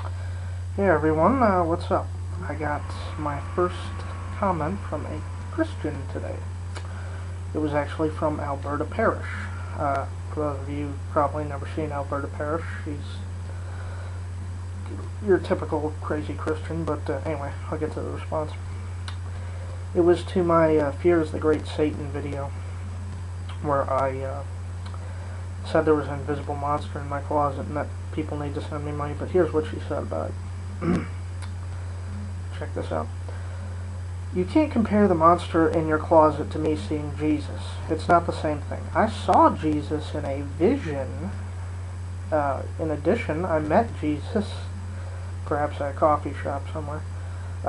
Hey everyone, what's up? I got my first comment from a Christian today. It was actually from Alberta Parish. For those of you probably never seen Alberta Parish, he's your typical crazy Christian, but anyway, I'll get to the response. It was to my Fear is the Great Satan video, where I said there was an invisible monster in my closet and that people need to send me money, but here's what she said about it. Check this out. You can't compare the monster in your closet to me seeing Jesus. It's not the same thing. I saw Jesus in a vision. In addition, I met Jesus, perhaps at a coffee shop somewhere,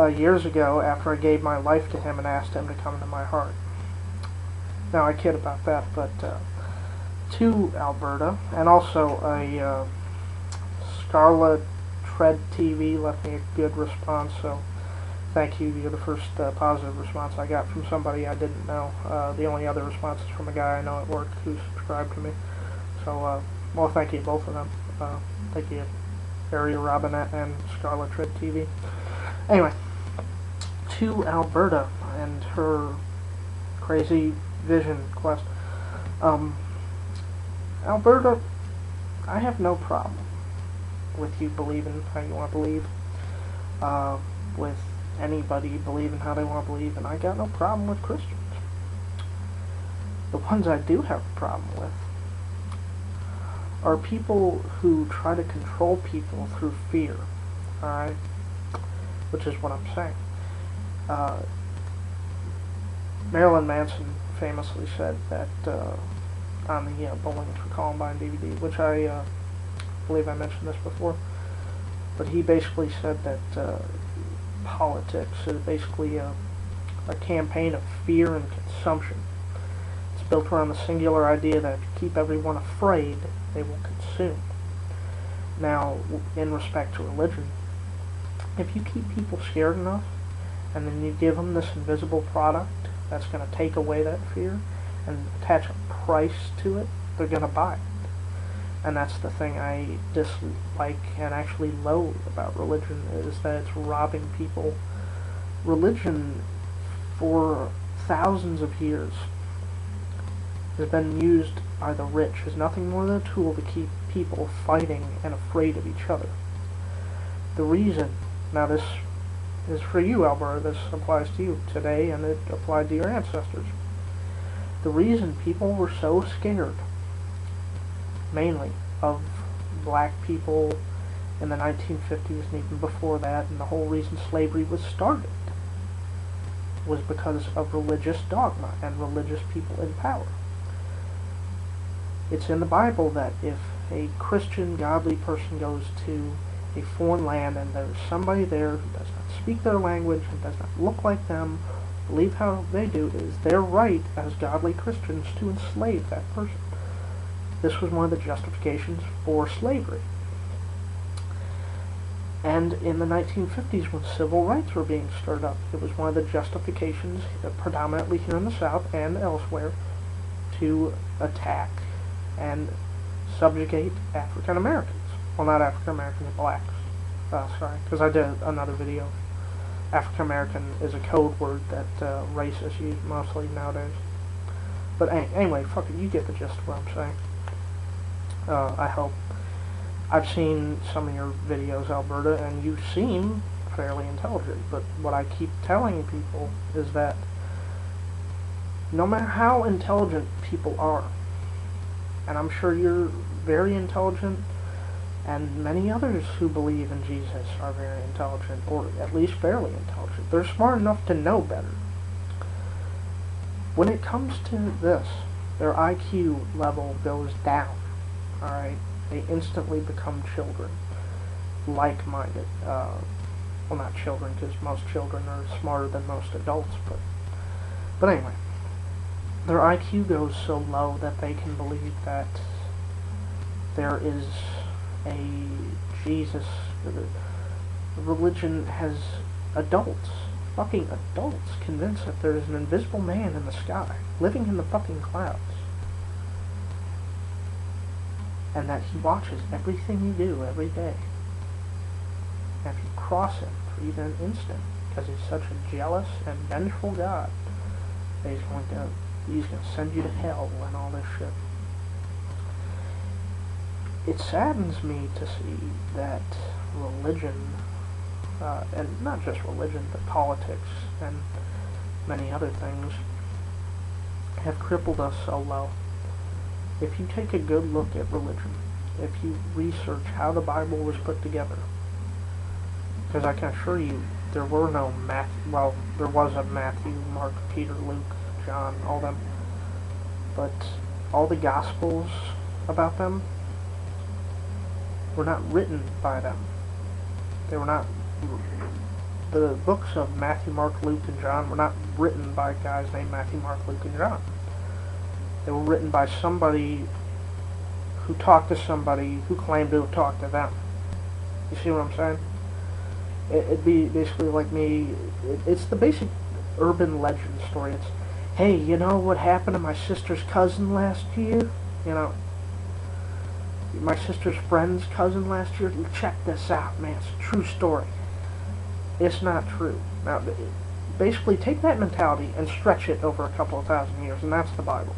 years ago after I gave my life to him and asked him to come into my heart. Now, I kid about that, but to Alberta, and also a Scarlet Tread TV left me a good response, so thank you. You're the first positive response I got from somebody I didn't know. The only other response is from a guy I know at work who subscribed to me. So, well, thank you, both of them. Thank you, Area Robinette and Scarlet Tread TV. Anyway, to Alberta and her crazy vision quest. Alberta, I have no problem with you believing how you want to believe, with anybody believing how they want to believe, and I got no problem with Christians. The ones I do have a problem with are people who try to control people through fear, alright? Which is what I'm saying. Marilyn Manson famously said that on the Bowling for Columbine DVD, which I believe I mentioned this before, but he basically said that politics is basically a campaign of fear and consumption. It's built around the singular idea that if you keep everyone afraid, they will consume. Now, in respect to religion, if you keep people scared enough, and then you give them this invisible product that's going to take away that fear and attach a price to it, they're going to buy it. And that's the thing I dislike and actually loathe about religion, is that it's robbing people. Religion, for thousands of years, has been used by the rich as nothing more than a tool to keep people fighting and afraid of each other. The reason, now this is for you, Alberta, this applies to you today, and it applied to your ancestors. The reason people were so scared, mainly, of black people in the 1950s and even before that, and the whole reason slavery was started, was because of religious dogma and religious people in power. It's in the Bible that if a Christian, godly person goes to a foreign land and there's somebody there who does not speak their language and does not look like them, believe how they do, it is their right as godly Christians to enslave that person. This was one of the justifications for slavery. And in the 1950s, when civil rights were being stirred up, it was one of the justifications, predominantly here in the South and elsewhere, to attack and subjugate African Americans. Well, not African Americans, blacks. Sorry, because I did another video. African American is a code word that racists use mostly nowadays. But anyway, fuck it, you get the gist of what I'm saying. I hope. I've seen some of your videos, Alberta, and you seem fairly intelligent, but what I keep telling people is that no matter how intelligent people are, and I'm sure you're very intelligent, and many others who believe in Jesus are very intelligent, or at least fairly intelligent. They're smart enough to know better. When it comes to this, their IQ level goes down, alright? They instantly become children, like-minded. Well, not children, because most children are smarter than most adults, but anyway. Their IQ goes so low that they can believe that there is a Jesus. Religion has adults, fucking adults, convinced that there's an invisible man in the sky, living in the fucking clouds, and that he watches everything you do every day. And if you cross him for even an instant, because he's such a jealous and vengeful God, that he's going to send you to hell and all this shit. It saddens me to see that religion, and not just religion, but politics and many other things, have crippled us so low. If you take a good look at religion, if you research how the Bible was put together, because I can assure you, there were no there was a Matthew, Mark, Peter, Luke, John, all them, but all the Gospels about them were not written by them. They were not, the books of Matthew, Mark, Luke, and John were not written by guys named Matthew, Mark, Luke, and John. They were written by somebody who talked to somebody who claimed to have talked to them. You see what I'm saying? It'd be basically like me, it's the basic urban legend story. It's, hey, you know what happened to my sister's cousin last year? You know, my sister's friend's cousin last year? Check this out, man. It's a true story. It's not true. Now, basically, take that mentality and stretch it over a couple of thousand years, and that's the Bible.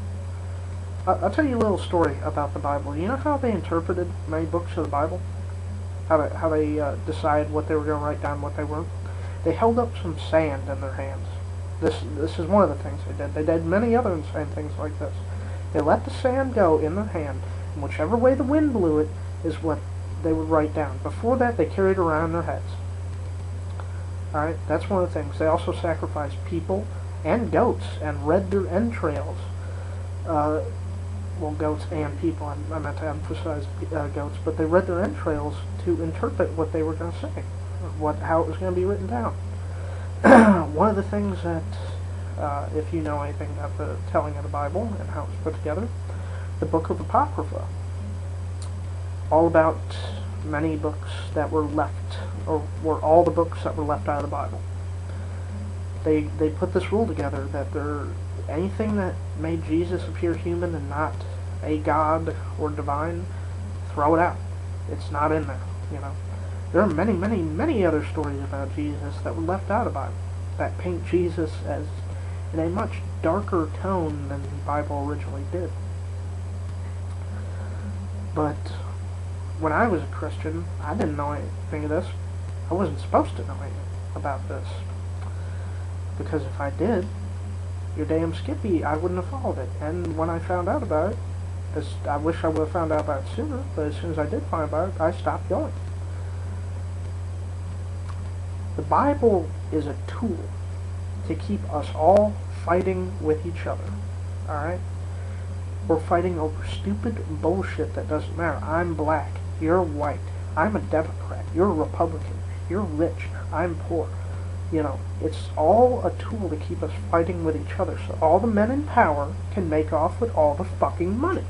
I'll tell you a little story about the Bible. You know how they interpreted many books of the Bible? How they decided what they were going to write down, what they weren't? They held up some sand in their hands. This is one of the things they did. They did many other insane things like this. They let the sand go in their hand, and whichever way the wind blew it is what they would write down. Before that, they carried it around in their heads. Alright, that's one of the things. They also sacrificed people and goats and read their entrails. Well, goats and people, I meant to emphasize goats, but they read their entrails to interpret what they were going to say, how it was going to be written down. One of the things that, if you know anything about the telling of the Bible and how it was put together, the Book of Apocrypha, all about many books that were left, or were all the books that were left out of the Bible. They put this rule together that anything that made Jesus appear human and not a god or divine, throw it out. It's not in there, you know. There are many, many, many other stories about Jesus that were left out of the Bible that paint Jesus as in a much darker tone than the Bible originally did. But when I was a Christian, I didn't know anything of this. I wasn't supposed to know anything about this. Because if I did, you're damn skippy, I wouldn't have followed it. And when I found out about it, I wish I would have found out about it sooner, but as soon as I did find out about it, I stopped going. The Bible is a tool to keep us all fighting with each other. Alright? We're fighting over stupid bullshit that doesn't matter. I'm black. You're white. I'm a Democrat. You're a Republican. You're rich. I'm poor. You know, it's all a tool to keep us fighting with each other so all the men in power can make off with all the fucking money.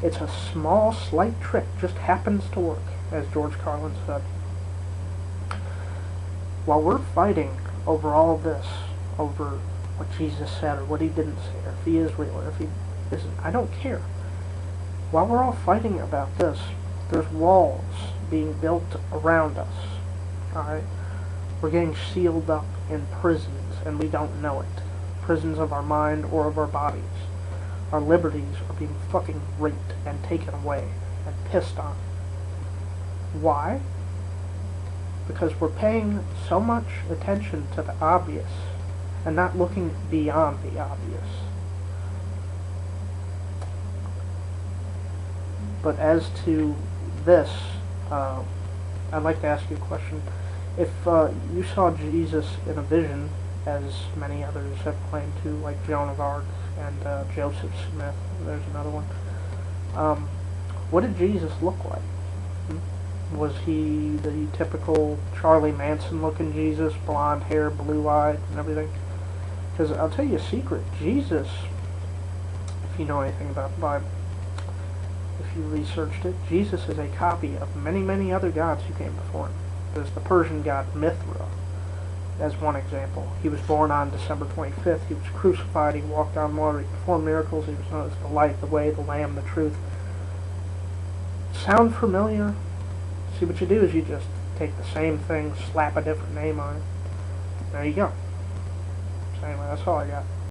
It's a small, slight trick, just happens to work, as George Carlin said. While we're fighting over all this, over what Jesus said or what he didn't say, or if he is real or if he isn't, I don't care. While we're all fighting about this, there's walls being built around us. Alright? We're getting sealed up in prisons, and we don't know it. Prisons of our mind or of our bodies. Our liberties are being fucking raped and taken away and pissed on. Why? Because we're paying so much attention to the obvious and not looking beyond the obvious. But as to this, I'd like to ask you a question. If you saw Jesus in a vision, as many others have claimed to, like Joan of Arc and Joseph Smith, there's another one, what did Jesus look like? Was he the typical Charlie Manson-looking Jesus, blonde hair, blue-eyed, and everything? Because I'll tell you a secret, Jesus, if you know anything about the Bible, if you researched it, Jesus is a copy of many, many other gods who came before him. There's the Persian god Mithra, as one example. He was born on December 25th. He was crucified. He walked on water. He performed miracles. He was known as the light, the way, the lamb, the truth. Sound familiar? see, what you do is you just take the same thing, slap a different name on it. There you go. So anyway, that's all I got.